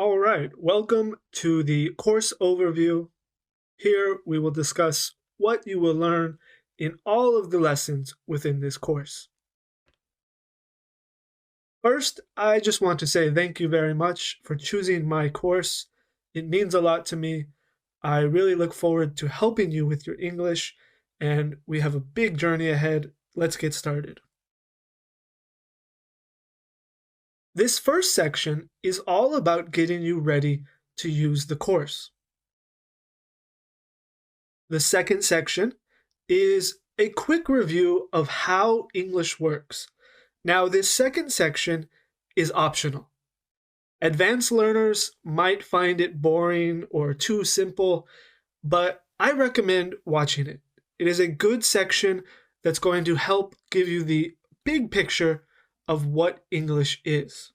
All right, welcome to the course overview. Here we will discuss what you will learn in all of the lessons within this course. First, I just want to say thank you very much for choosing my course. It means a lot to me. I really look forward to helping you with your English, and we have a big journey ahead. Let's get started. This first section is all about getting you ready to use the course. The second section is a quick review of how English works. Now, this second section is optional. Advanced learners might find it boring or too simple, but I recommend watching it. It is a good section that's going to help give you the big picture of what English is.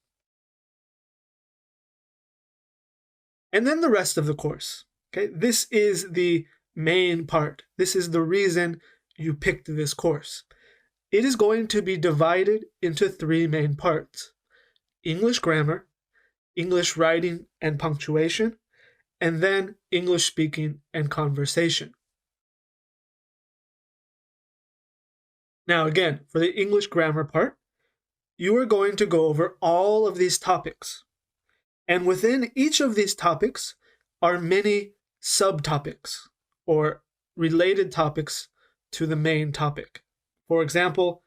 And then the rest of the course. Okay, this is the main part. This is the reason you picked this course. It is going to be divided into three main parts: English grammar, English writing and punctuation, and then English speaking and conversation. Now again, for the English grammar part, you are going to go over all of these topics. And within each of these topics are many subtopics or related topics to the main topic. For example,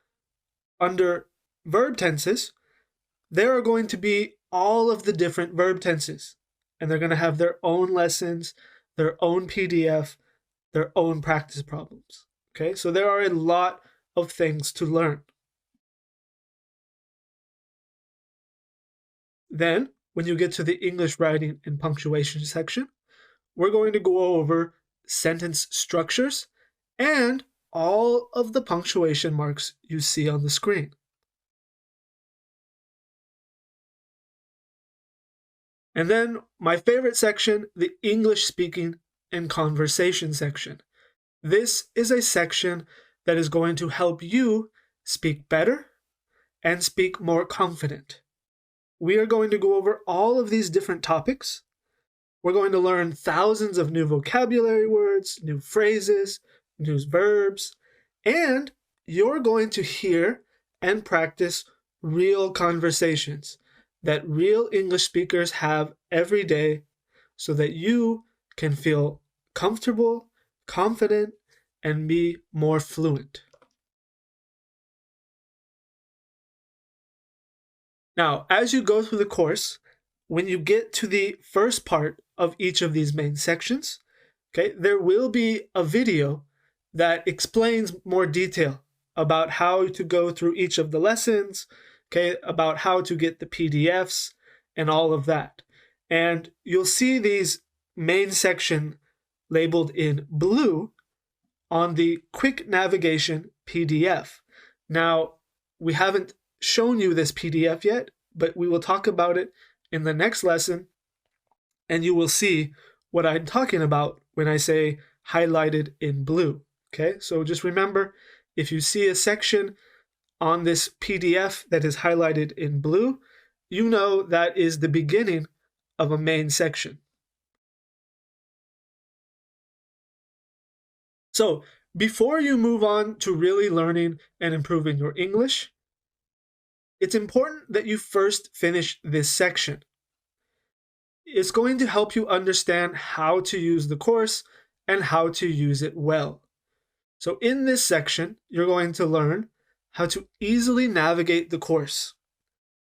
under verb tenses, there are going to be all of the different verb tenses, and they're going to have their own lessons, their own PDF, their own practice problems. Okay, so there are a lot of things to learn. Then, when you get to the English writing and punctuation section, we're going to go over sentence structures and all of the punctuation marks you see on the screen. And then my favorite section, the English speaking and conversation section. This is a section that is going to help you speak better and speak more confident. We are going to go over all of these different topics. We're going to learn thousands of new vocabulary words, new phrases, new verbs, and you're going to hear and practice real conversations that real English speakers have every day so that you can feel comfortable, confident, and be more fluent. Now, as you go through the course, when you get to the first part of each of these main sections, okay, there will be a video that explains more detail about how to go through each of the lessons, okay, about how to get the PDFs and all of that. And you'll see these main section labeled in blue on the quick navigation PDF. Now, we haven't shown you this PDF yet, but we will talk about it in the next lesson, and you will see what I'm talking about when I say highlighted in blue. Okay, so just remember, if you see a section on this PDF that is highlighted in blue, you know that is the beginning of a main section. So before you move on to really learning and improving your English, it's important that you first finish this section. It's going to help you understand how to use the course and how to use it well. So in this section, you're going to learn how to easily navigate the course.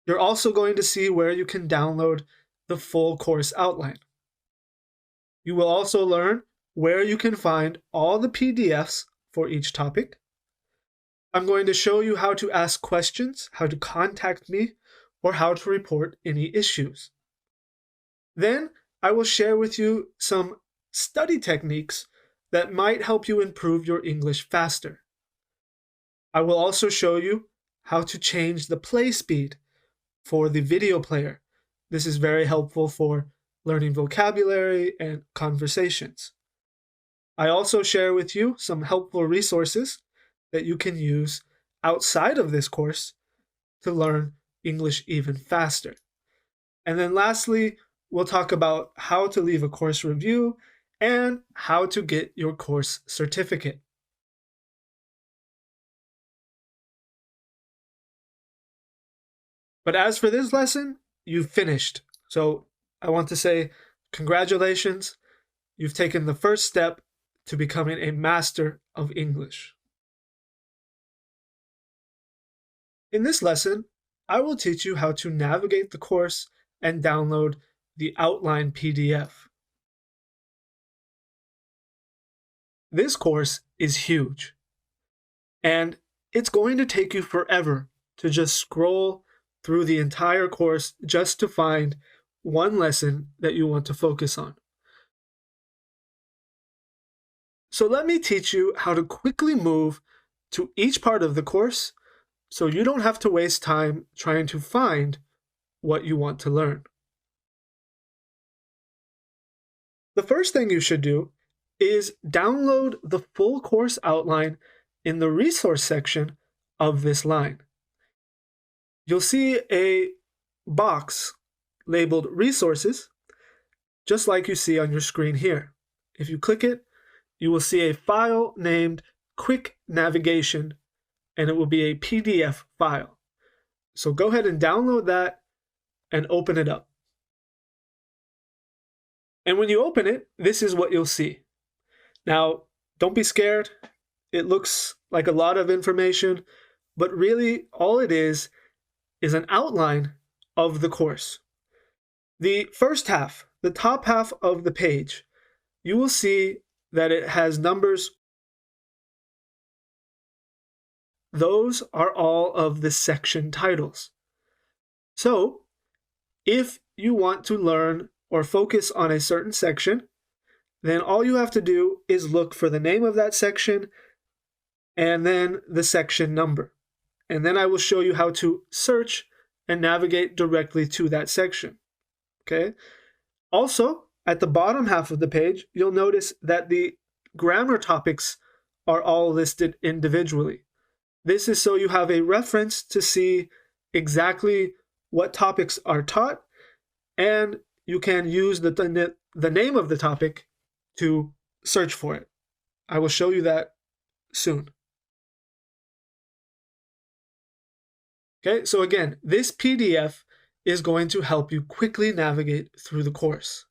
You're also going to see where you can download the full course outline. You will also learn where you can find all the PDFs for each topic. I'm going to show you how to ask questions, how to contact me, or how to report any issues. Then I will share with you some study techniques that might help you improve your English faster. I will also show you how to change the play speed for the video player. This is very helpful for learning vocabulary and conversations. I also share with you some helpful resources that you can use outside of this course to learn English even faster. And then lastly, we'll talk about how to leave a course review and how to get your course certificate. But as for this lesson, you've finished. So I want to say congratulations. You've taken the first step to becoming a master of English. In this lesson, I will teach you how to navigate the course and download the outline PDF. This course is huge, and it's going to take you forever to just scroll through the entire course just to find one lesson that you want to focus on. So let me teach you how to quickly move to each part of the course so you don't have to waste time trying to find what you want to learn. The first thing you should do is download the full course outline in the resource section of this line. You'll see a box labeled resources, just like you see on your screen here. If you click it, you will see a file named Quick Navigation, and it will be a PDF file. So go ahead and download that and open it up. And when you open it, this is what you'll see. Now, don't be scared. It looks like a lot of information, but really all it is an outline of the course. The first half, the top half of the page, you will see that it has numbers. Those are all of the section titles. So, if you want to learn or focus on a certain section, then all you have to do is look for the name of that section and then the section number. And then I will show you how to search and navigate directly to that section. Okay? Also, at the bottom half of the page, you'll notice that the grammar topics are all listed individually. This is so you have a reference to see exactly what topics are taught, and you can use the name of the topic to search for it. I will show you that soon. Okay, so again, this PDF is going to help you quickly navigate through the course.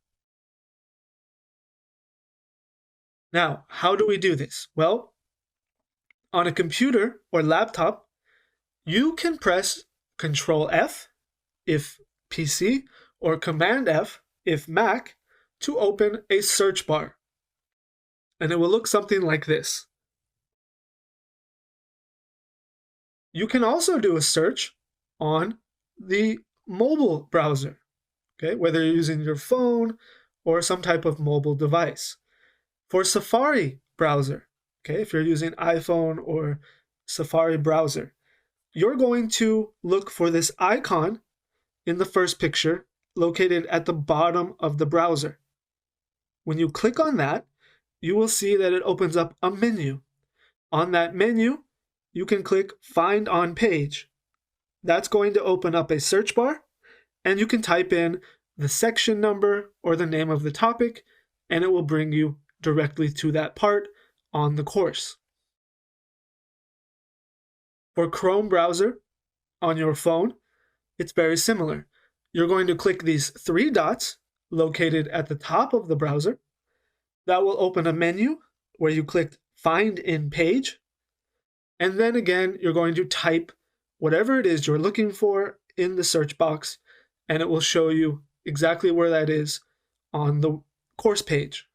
Now, how do we do this? Well, on a computer or laptop, you can press Control F if PC or Command F if Mac to open a search bar. And it will look something like this. You can also do a search on the mobile browser, okay, whether you're using your phone or some type of mobile device. For Safari browser, okay, if you're using iPhone or Safari browser, you're going to look for this icon in the first picture located at the bottom of the browser. When you click on that, you will see that it opens up a menu. On that menu, you can click Find on Page. That's going to open up a search bar, and you can type in the section number or the name of the topic, and it will bring you directly to that part on the course. For Chrome browser on your phone, it's very similar. You're going to click these three dots located at the top of the browser. That will open a menu where you click Find in Page. And then again, you're going to type whatever it is you're looking for in the search box, and it will show you exactly where that is on the course page.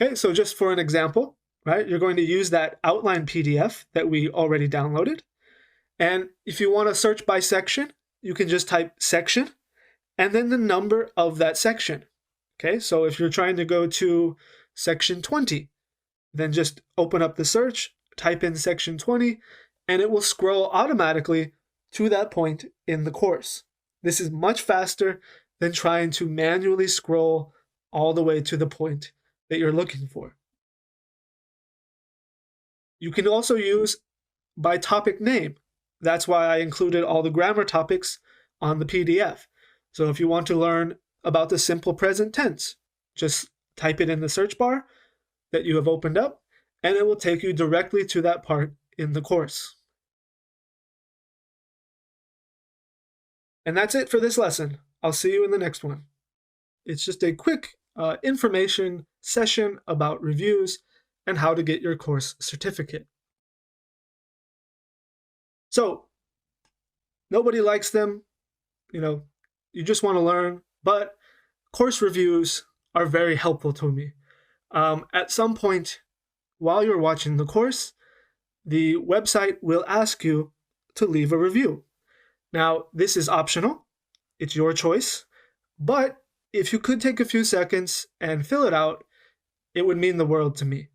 Okay, so just for an example, right, you're going to use that outline PDF that we already downloaded. And if you want to search by section, you can just type section and then the number of that section. Okay, so if you're trying to go to section 20, then just open up the search, type in section 20, and it will scroll automatically to that point in the course. This is much faster than trying to manually scroll all the way to the point that you're looking for. You can also use by topic name. That's why I included all the grammar topics on the PDF. So if you want to learn about the simple present tense, just type it in the search bar that you have opened up, and it will take you directly to that part in the course. And that's it for this lesson. I'll see you in the next one. It's just a quick information session about reviews and how to get your course certificate. So, nobody likes them, you just want to learn, but course reviews are very helpful to me. At some point while you're watching the course, the website will ask you to leave a review. Now, this is optional, it's your choice, but if you could take a few seconds and fill it out, it would mean the world to me.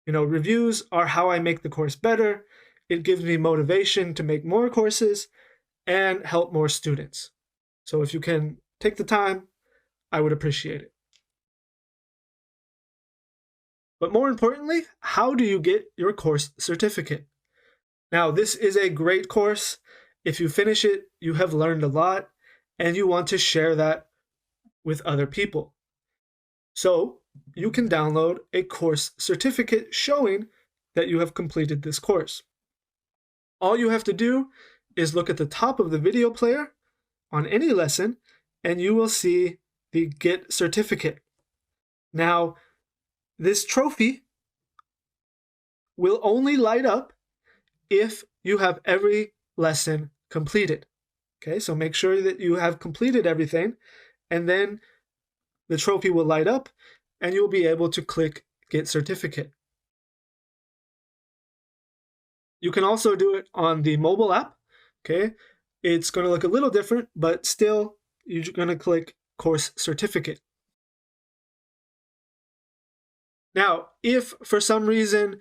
Reviews are how I make the course better. It gives me motivation to make more courses and help more students. So if you can take the time, I would appreciate it. But more importantly, how do you get your course certificate? Now, this is a great course. If you finish it, you have learned a lot, and you want to share that with other people. So you can download a course certificate showing that you have completed this course. All you have to do is look at the top of the video player on any lesson, and you will see the Get Certificate. Now, this trophy will only light up if you have every lesson completed. Okay, so make sure that you have completed everything, and then the trophy will light up, and you'll be able to click Get Certificate. You can also do it on the mobile app. Okay, it's going to look a little different, but still, you're going to click Course Certificate. Now, if for some reason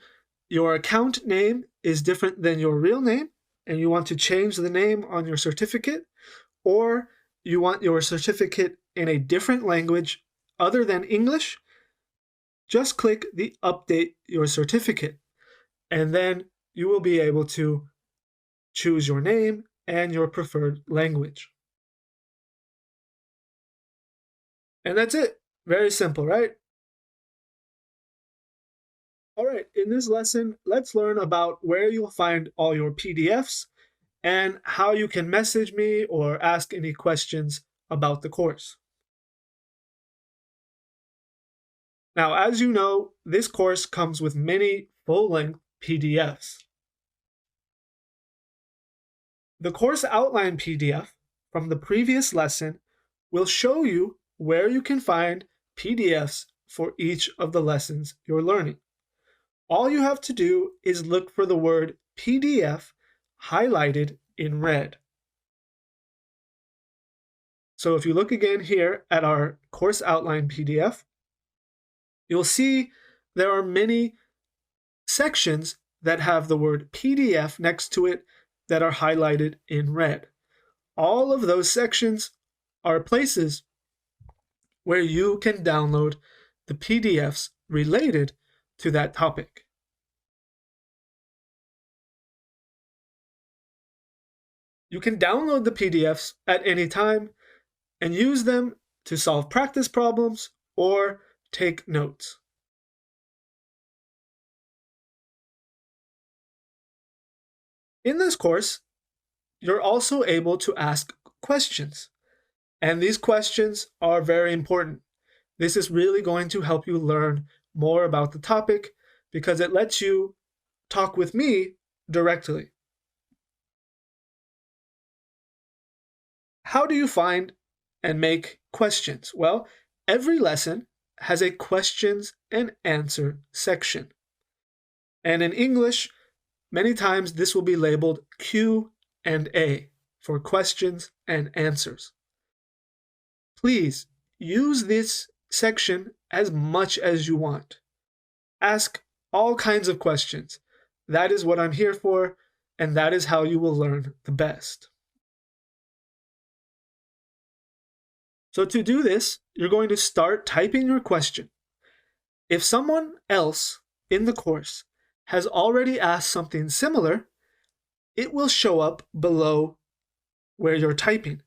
your account name is different than your real name, and you want to change the name on your certificate, or you want your certificate in a different language other than English, just click the Update Your Certificate, and then you will be able to choose your name and your preferred language. And that's it. Very simple, right? All right, in this lesson, let's learn about where you'll find all your PDFs and how you can message me or ask any questions about the course. Now, as you know, this course comes with many full-length PDFs. The course outline PDF from the previous lesson will show you where you can find PDFs for each of the lessons you're learning. All you have to do is look for the word PDF highlighted in red. So if you look again here at our course outline PDF, you'll see there are many sections that have the word PDF next to it that are highlighted in red. All of those sections are places where you can download the PDFs related to that topic. You can download the PDFs at any time and use them to solve practice problems or take notes. In this course, you're also able to ask questions, and these questions are very important. This is really going to help you learn more about the topic because it lets you talk with me directly. How do you find and make questions? Well, every lesson has a questions and answer section. And in English, many times this will be labeled Q&A for questions and answers. Please use this section as much as you want. Ask all kinds of questions. That is what I'm here for, and that is how you will learn the best. So to do this, you're going to start typing your question. If someone else in the course has already asked something similar, it will show up below where you're typing.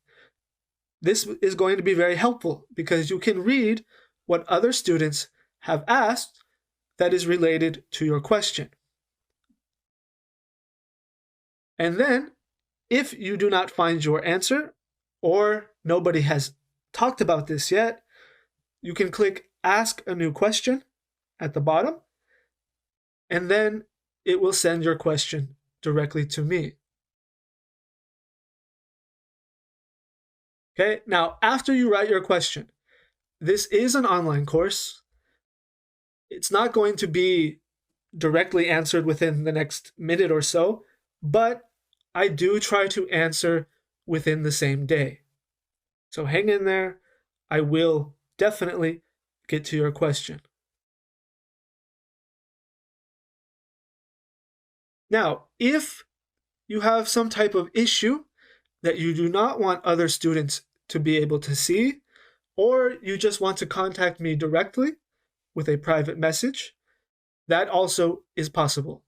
This is going to be very helpful because you can read what other students have asked that is related to your question. And then, if you do not find your answer, or nobody has talked about this yet, you can click Ask a New Question at the bottom, and then it will send your question directly to me. Okay, now after you write your question, this is an online course. It's not going to be directly answered within the next minute or so, but I do try to answer within the same day. So hang in there. I will definitely get to your question. Now, if you have some type of issue that you do not want other students to be able to see, or you just want to contact me directly with a private message, that also is possible.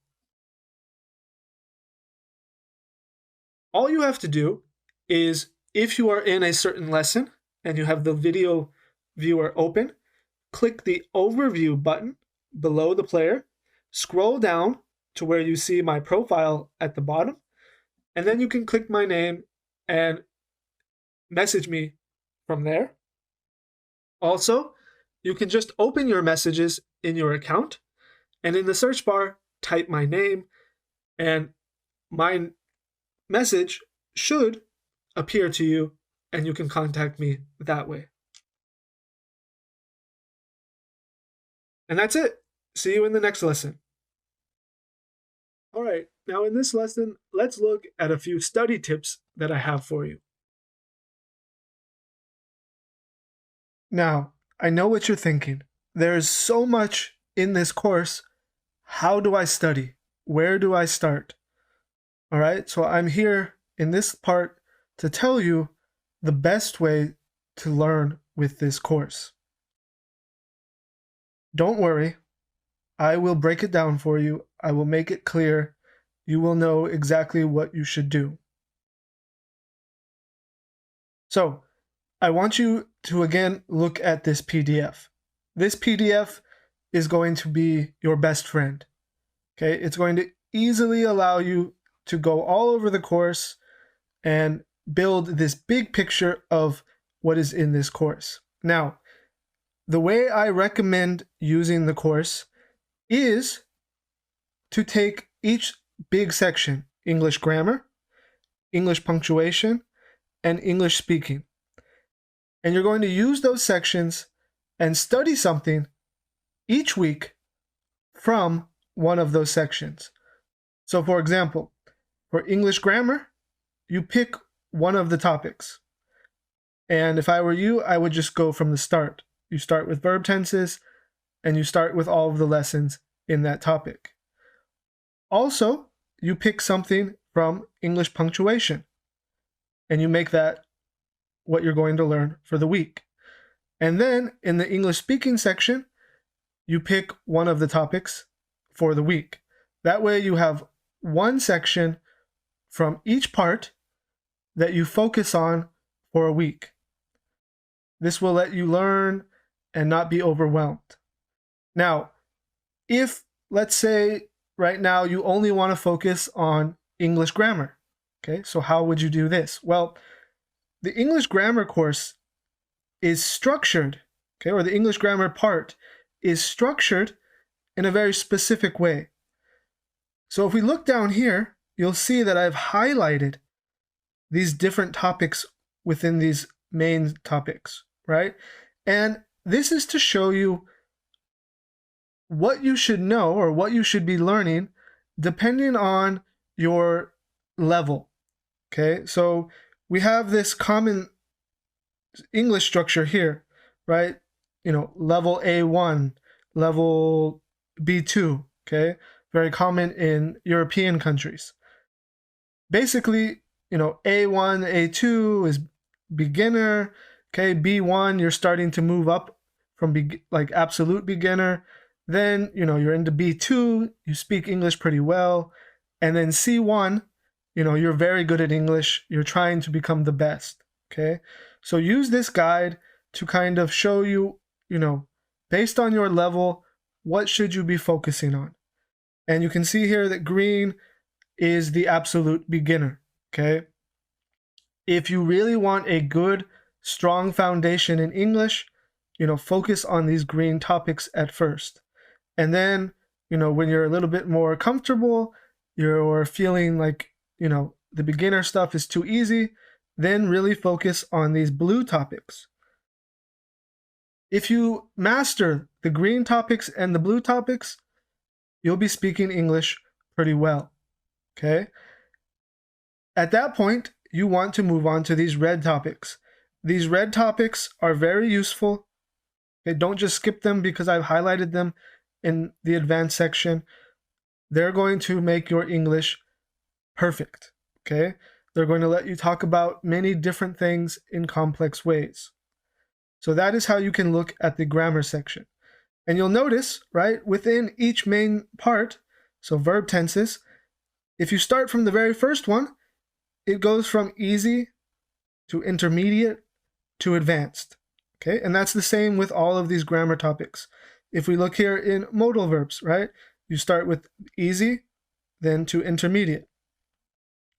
All you have to do is, if you are in a certain lesson and you have the video viewer open, click the overview button below the player, scroll down to where you see my profile at the bottom, and then you can click my name and message me from there. Also, you can just open your messages in your account, and in the search bar, type my name, and my message should appear to you, and you can contact me that way. And that's it. See you in the next lesson. All right, now in this lesson, let's look at a few study tips that I have for you. Now, I know what you're thinking. There is so much in this course. How do I study? Where do I start? All right, so I'm here in this part to tell you the best way to learn with this course. Don't worry, I will break it down for you. I will make it clear. You will know exactly what you should do. So, I want you to again look at this PDF. This PDF is going to be your best friend. Okay, it's going to easily allow you to go all over the course and build this big picture of what is in this course. Now, the way I recommend using the course is to take each big section, English grammar, English punctuation, and English speaking. And you're going to use those sections and study something each week from one of those sections. So for example, for English grammar, you pick one of the topics. And if I were you, I would just go from the start. You start with verb tenses, and you start with all of the lessons in that topic. Also, you pick something from English punctuation, and you make that what you're going to learn for the week. And then in the English speaking section, you pick one of the topics for the week. That way you have one section from each part that you focus on for a week. This will let you learn and not be overwhelmed. Now, if, let's say, right now you only want to focus on English grammar, okay, so how would you do this? Well, the English grammar course is structured, okay, or the English grammar part is structured in a very specific way. So if we look down here, you'll see that I've highlighted these different topics within these main topics, right? And this is to show you what you should know or what you should be learning depending on your level, okay? So we have this common English structure here, right? You know, level A1, level B2, okay? Very common in European countries. Basically, you know, A1, A2 is beginner, okay? B1, you're starting to move up from like absolute beginner. Then, you know, you're into B2, you speak English pretty well. And then C1 you're very good at English, you're trying to become the best, okay? So use this guide to kind of show you, based on your level, what should you be focusing on. And you can see here that green is the absolute beginner, okay? If you really want a good, strong foundation in English, focus on these green topics at first. And then, when you're a little bit more comfortable, you're feeling like, the beginner stuff is too easy, then really focus on these blue topics. If you master the green topics and the blue topics, you'll be speaking English pretty well, okay? At that point, you want to move on to these red topics. These red topics are very useful. Okay, don't just skip them because I've highlighted them in the advanced section. They're going to make your English perfect, okay? They're going to let you talk about many different things in complex ways. So that is how you can look at the grammar section. And you'll notice, right, within each main part, so verb tenses, if you start from the very first one, it goes from easy to intermediate to advanced, okay? And that's the same with all of these grammar topics. If we look here in modal verbs, right, you start with easy, then to intermediate,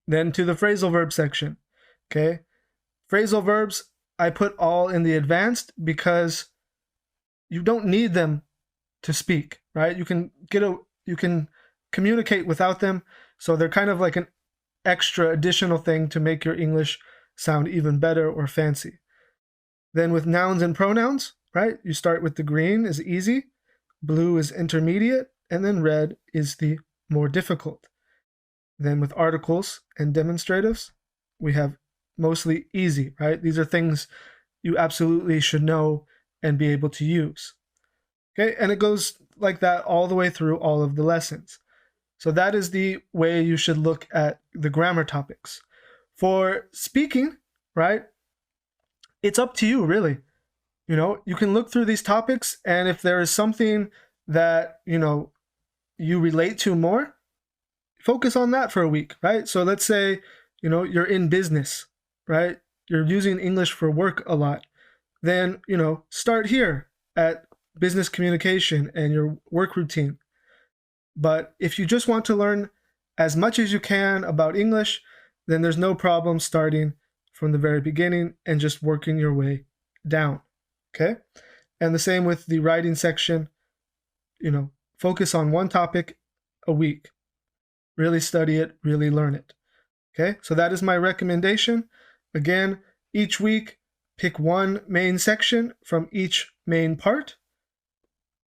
then to the phrasal verb section, okay? Phrasal verbs, I put all in the advanced because you don't need them to speak, right? You can communicate without them, so they're kind of like an extra additional thing to make your English sound even better or fancy. Then with nouns and pronouns, right? You start with the green is easy, blue is intermediate, and then red is the more difficult. Then with articles and demonstratives, we have mostly easy, right? These are things you absolutely should know and be able to use. Okay, and it goes like that all the way through all of the lessons. So that is the way you should look at the grammar topics. For speaking, right, it's up to you, really. You can look through these topics, and if there is something that, you relate to more, focus on that for a week, right? So let's say, you're in business, right? You're using English for work a lot. Then, start here at business communication and your work routine. But if you just want to learn as much as you can about English, then there's no problem starting from the very beginning and just working your way down, okay? And the same with the writing section, focus on one topic a week. Really study it, really learn it, okay? So that is my recommendation. Again, each week, pick one main section from each main part,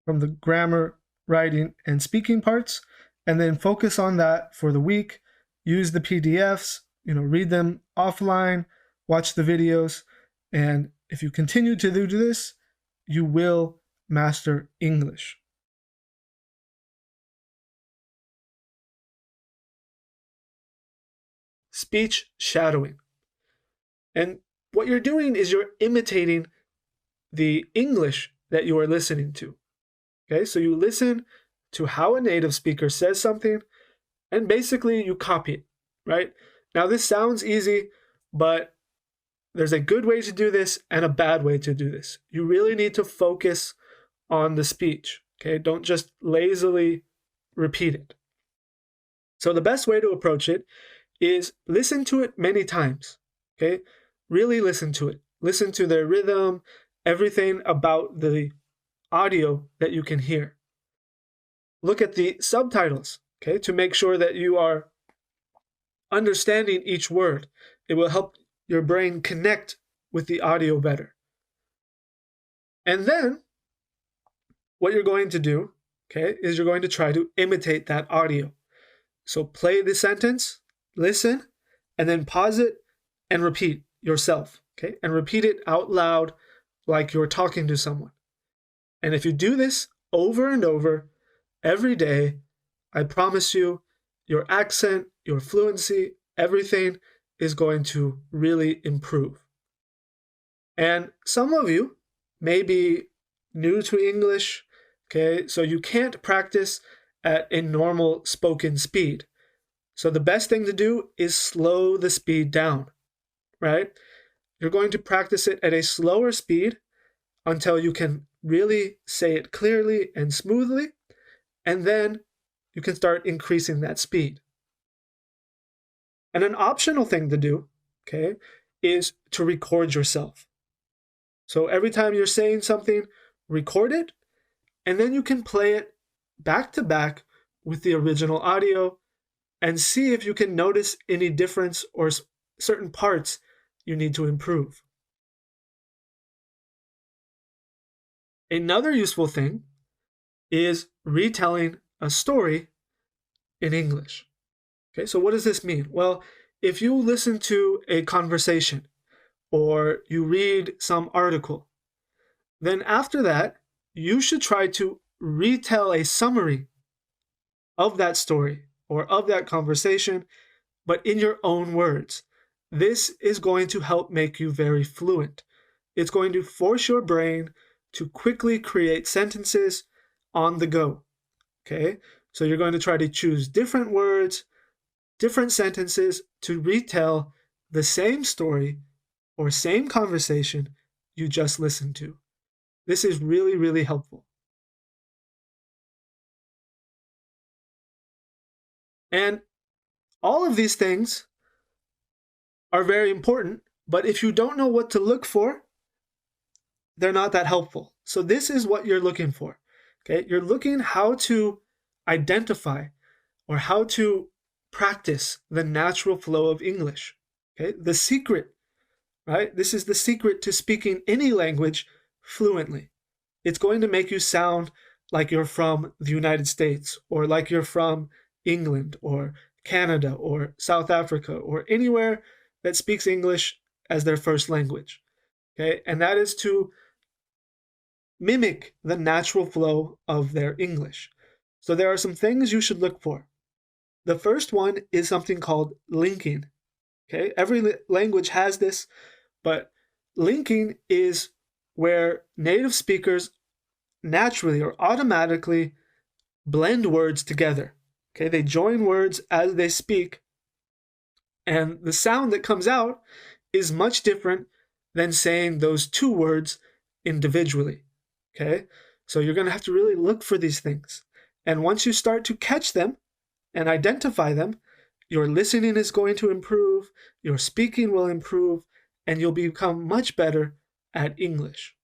from the grammar, writing, and speaking parts, and then focus on that for the week. Use the PDFs, read them offline, watch the videos, and if you continue to do this, you will master English. Speech shadowing. And what you're doing is you're imitating the English that you are listening to. Okay, so you listen to how a native speaker says something, and basically you copy it, right? Now this sounds easy, but there's a good way to do this and a bad way to do this. You really need to focus on the speech, okay? Don't just lazily repeat it. So the best way to approach it is listen to it many times, okay? Really listen to it. Listen to their rhythm, everything about the audio that you can hear. Look at the subtitles, okay, to make sure that you are understanding each word. It will help your brain connect with the audio better. And then what you're going to do, okay, is you're going to try to imitate that audio. So play the sentence, listen, and then pause it and repeat yourself, okay? And repeat it out loud like you're talking to someone. And if you do this over and over every day, I promise you, your accent, your fluency, everything is going to really improve. And some of you may be new to English, okay? So you can't practice at a normal spoken speed. So the best thing to do is slow the speed down, right? You're going to practice it at a slower speed until you can really say it clearly and smoothly, and then you can start increasing that speed. And an optional thing to do, okay, is to record yourself. So every time you're saying something, record it, and then you can play it back to back with the original audio and see if you can notice any difference or certain parts you need to improve. Another useful thing is retelling a story in English. Okay, so what does this mean? Well, if you listen to a conversation or you read some article, then after that, you should try to retell a summary of that story or of that conversation, but in your own words. This is going to help make you very fluent. It's going to force your brain to quickly create sentences on the go. Okay, so you're going to try to choose different words, different sentences to retell the same story or same conversation you just listened to. This is really, really helpful. And all of these things are very important, but if you don't know what to look for, they're not that helpful. So this is what you're looking for. Okay, you're looking how to identify or how to practice the natural flow of English. Okay, the secret, right? This is the secret to speaking any language fluently. It's going to make you sound like you're from the United States or like you're from England or Canada or South Africa or anywhere that speaks English as their first language. Okay, and that is to mimic the natural flow of their English. So there are some things you should look for. The first one is something called linking. Okay, every language has this, but linking is where native speakers naturally or automatically blend words together. Okay, they join words as they speak, and the sound that comes out is much different than saying those two words individually. Okay, so you're going to have to really look for these things. And once you start to catch them and identify them, your listening is going to improve, your speaking will improve, and you'll become much better at English.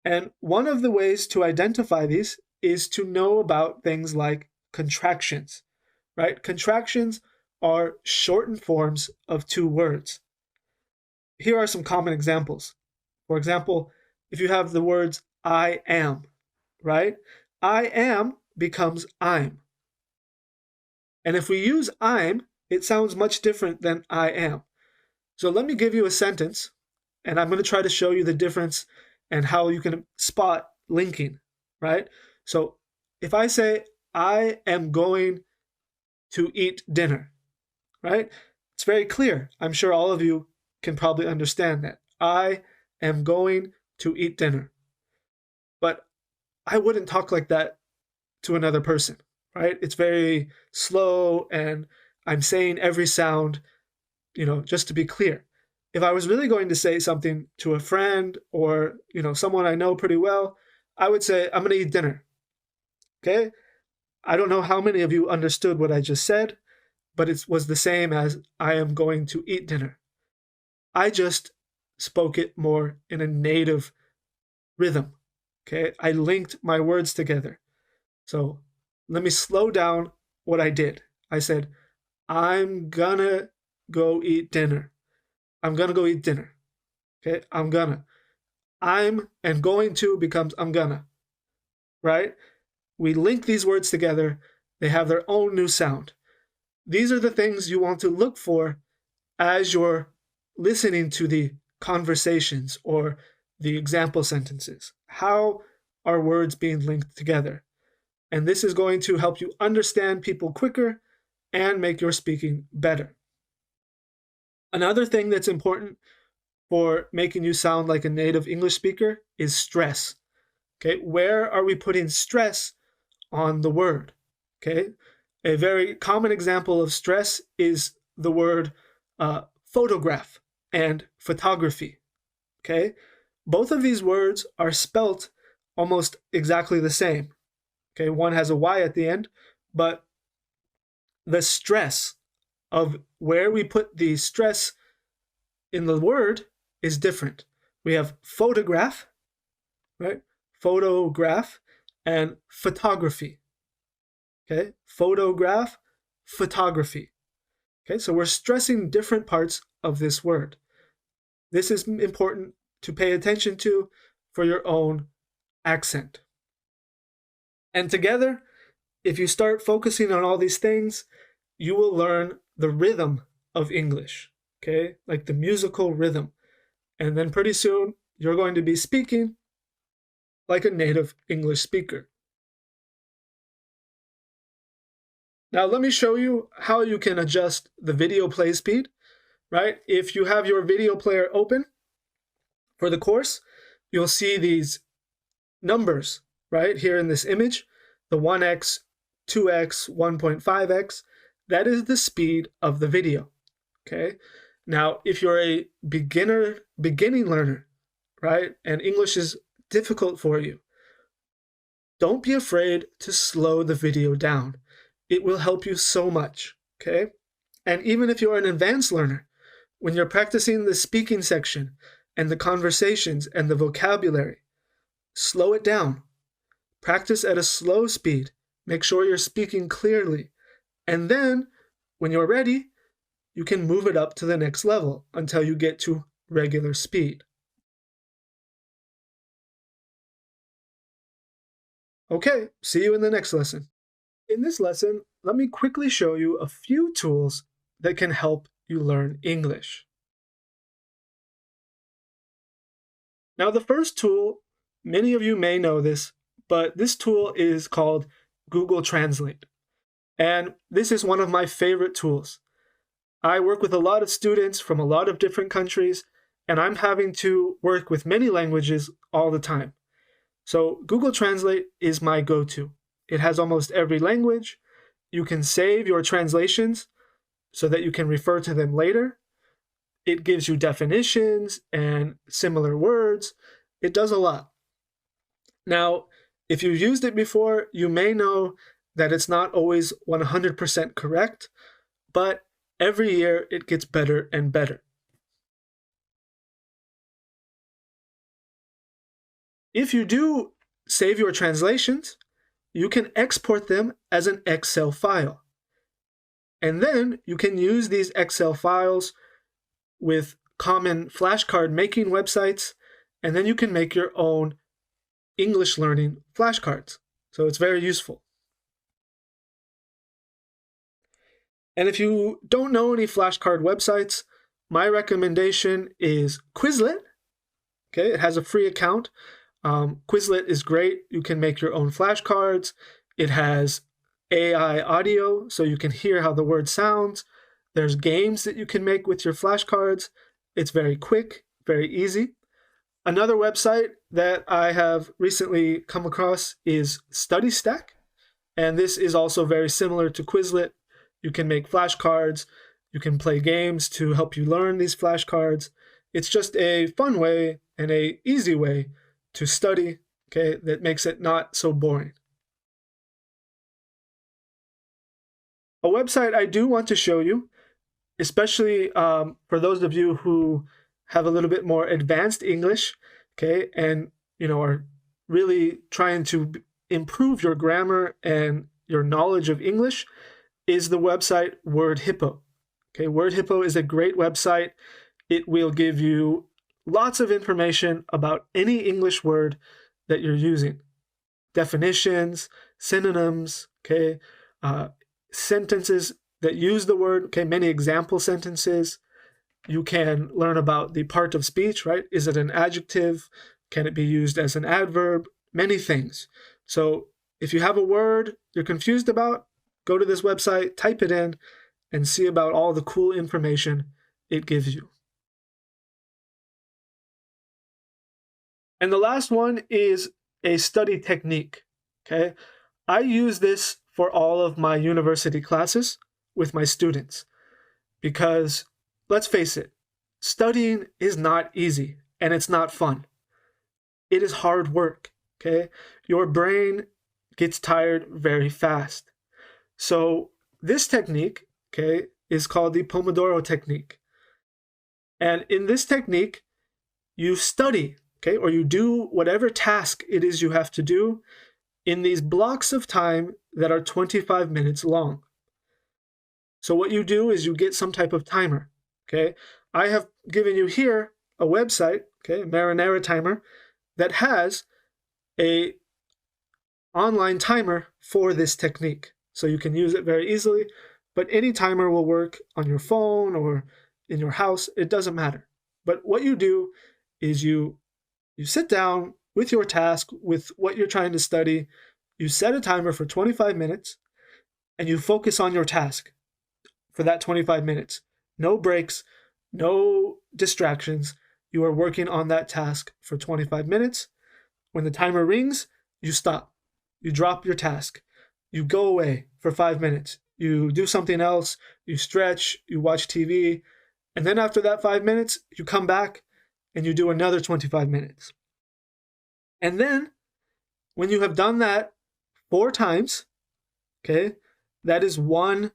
And one of the ways to identify these is to know about things like contractions, right? Contractions are shortened forms of two words. Here are some common examples. For example, if you have the words I am, right? I am becomes I'm. And if we use I'm, it sounds much different than I am. So let me give you a sentence, and I'm going to try to show you the difference and how you can spot linking, right? So if I say, I am going to eat dinner, right? It's very clear. I'm sure all of you can probably understand that. I am going to eat dinner. But I wouldn't talk like that to another person, right? It's very slow and I'm saying every sound, just to be clear. If I was really going to say something to a friend or, someone I know pretty well, I would say, I'm going to eat dinner. Okay? I don't know how many of you understood what I just said, but it was the same as I am going to eat dinner. I just spoke it more in a native rhythm. Okay? I linked my words together. So let me slow down what I did. I said, I'm gonna go eat dinner. I'm gonna go eat dinner. Okay? I'm gonna. I'm and going to becomes I'm gonna. Right? We link these words together. They have their own new sound. These are the things you want to look for as you're listening to the conversations or the example sentences. How are words being linked together? And this is going to help you understand people quicker and make your speaking better. Another thing that's important for making you sound like a native English speaker is stress. Okay, where are we putting stress on the word? Okay, A very common example of stress is the word photograph and photography. Okay? Both of these words are spelt almost exactly the same. Okay, one has a Y at the end, but the stress of where we put the stress in the word is different. We have photograph, right? Photograph and photography. Okay, photograph, photography. Okay, so we're stressing different parts of this word. This is important to pay attention to for your own accent. And together, if you start focusing on all these things, you will learn the rhythm of English, okay? Like the musical rhythm. And then pretty soon, you're going to be speaking like a native English speaker. Now, let me show you how you can adjust the video play speed, right? If you have your video player open for the course, you'll see these numbers right here in this image, the 1x, 2x, 1.5x. That is the speed of the video, okay? Now, if you're a beginning learner, right, and English is difficult for you, don't be afraid to slow the video down. It will help you so much, okay? And even if you're an advanced learner, when you're practicing the speaking section and the conversations and the vocabulary, slow it down. Practice at a slow speed. Make sure you're speaking clearly. And then, when you're ready, you can move it up to the next level until you get to regular speed. Okay, see you in the next lesson. In this lesson, let me quickly show you a few tools that can help you learn English. Now, the first tool, many of you may know this, but this tool is called Google Translate. And this is one of my favorite tools. I work with a lot of students from a lot of different countries, and I'm having to work with many languages all the time. So Google Translate is my go-to. It has almost every language. You can save your translations so that you can refer to them later. It gives you definitions and similar words. It does a lot. Now, if you've used it before, you may know that it's not always 100% correct, but every year it gets better and better. If you do save your translations, you can export them as an Excel file. And then you can use these Excel files with common flashcard making websites, and then you can make your own English learning flashcards. So it's very useful. And if you don't know any flashcard websites, my recommendation is Quizlet. Okay, it has a free account. Quizlet is great. You can make your own flashcards. It has AI audio, so you can hear how the word sounds. There's games that you can make with your flashcards. It's very quick, very easy. Another website that I have recently come across is StudyStack, and this is also very similar to Quizlet. You can make flashcards. You can play games to help you learn these flashcards. It's just a fun way and an easy way to study, okay, that makes it not so boring. A website I do want to show you, especially for those of you who have a little bit more advanced English, okay, and are really trying to improve your grammar and your knowledge of English, is the website WordHippo. Okay, WordHippo is a great website. It will give you lots of information about any English word that you're using. Definitions, synonyms, okay, sentences that use the word, okay, many example sentences. You can learn about the part of speech, right? Is it an adjective? Can it be used as an adverb? Many things. So if you have a word you're confused about, go to this website, type it in, and see about all the cool information it gives you. And the last one is a study technique, okay? I use this for all of my university classes with my students. Because let's face it, studying is not easy and it's not fun. It is hard work, okay? Your brain gets tired very fast. So this technique, okay, is called the Pomodoro technique. And in this technique, you study, okay, or you do whatever task it is you have to do in these blocks of time that are 25 minutes long. So what you do is you get some type of timer, okay? I have given you here a website, okay, Marinara Timer, that has a online timer for this technique. So you can use it very easily, but any timer will work on your phone or in your house, it doesn't matter. But what you do is you sit down with your task, with what you're trying to study, you set a timer for 25 minutes, and you focus on your task for that 25 minutes. No breaks, no distractions. You are working on that task for 25 minutes. When the timer rings, you stop. You drop your task. You go away for 5 minutes. You do something else. You stretch. You watch TV. And then after that 5 minutes, you come back and you do another 25 minutes. And then when you have done that 4 times, okay, that is 1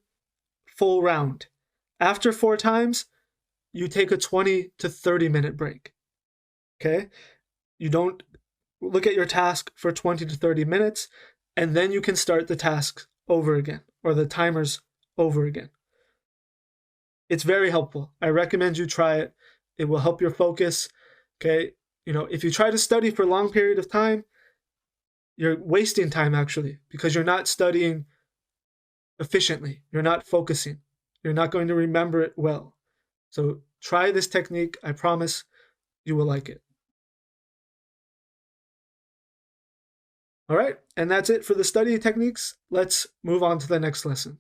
full round. After 4 times, you take a 20 to 30 minute break. Okay? You don't look at your task for 20 to 30 minutes, and then you can start the task over again, or the timers over again. It's very helpful. I recommend you try it. It will help your focus. Okay? If you try to study for a long period of time, you're wasting time actually, because you're not studying efficiently. You're not focusing. You're not going to remember it well. So try this technique. I promise you will like it. All right, and that's it for the study techniques. Let's move on to the next lesson.